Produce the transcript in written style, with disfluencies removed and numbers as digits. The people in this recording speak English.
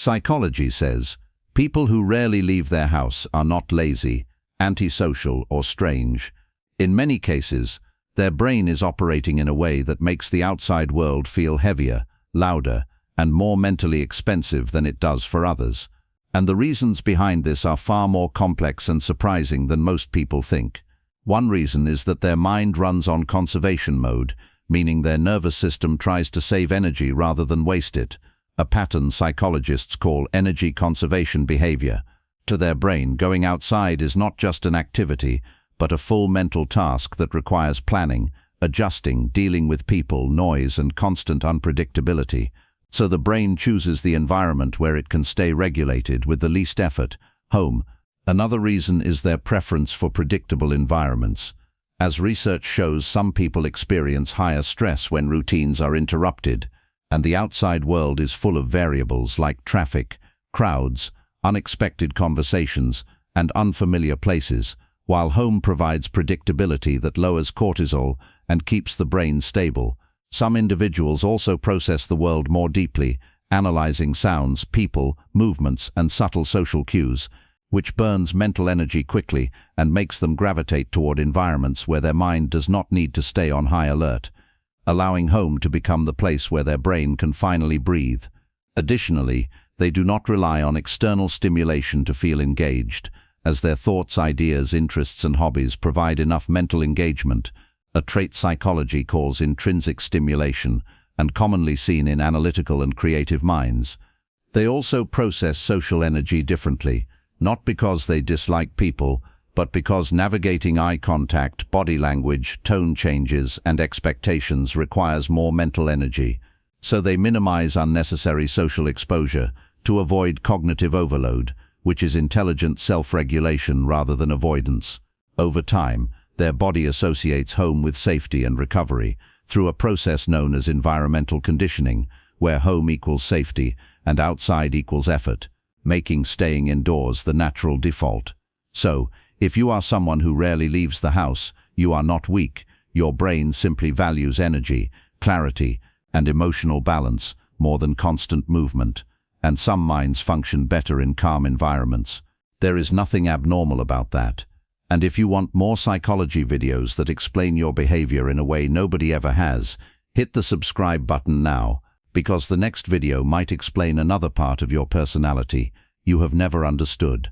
Psychology says, people who rarely leave their house are not lazy, antisocial, or strange. In many cases, their brain is operating in a way that makes the outside world feel heavier, louder, and more mentally expensive than it does for others. And the reasons behind this are far more complex and surprising than most people think. One reason is that their mind runs on conservation mode, meaning their nervous system tries to save energy rather than waste it, a pattern psychologists call energy conservation behavior. To their brain, going outside is not just an activity, but a full mental task that requires planning, adjusting, dealing with people, noise, and constant unpredictability. So the brain chooses the environment where it can stay regulated with the least effort, home. Another reason is their preference for predictable environments. As research shows, some people experience higher stress when routines are interrupted, and the outside world is full of variables like traffic, crowds, unexpected conversations, and unfamiliar places, while home provides predictability that lowers cortisol and keeps the brain stable. Some individuals also process the world more deeply, analyzing sounds, people, movements, and subtle social cues, which burns mental energy quickly and makes them gravitate toward environments where their mind does not need to stay on high alert, allowing home to become the place where their brain can finally breathe. Additionally, they do not rely on external stimulation to feel engaged, as their thoughts, ideas, interests, and hobbies provide enough mental engagement, a trait psychology calls intrinsic stimulation, and commonly seen in analytical and creative minds. They also process social energy differently, not because they dislike people, but because navigating eye contact, body language, tone changes, and expectations requires more mental energy. So they minimize unnecessary social exposure to avoid cognitive overload, which is intelligent self-regulation rather than avoidance. Over time, their body associates home with safety and recovery through a process known as environmental conditioning, where home equals safety and outside equals effort, making staying indoors the natural default. So, if you are someone who rarely leaves the house, you are not weak. Your brain simply values energy, clarity, and emotional balance more than constant movement, and some minds function better in calm environments. There is nothing abnormal about that. And if you want more psychology videos that explain your behavior in a way nobody ever has, hit the subscribe button now, because the next video might explain another part of your personality you have never understood.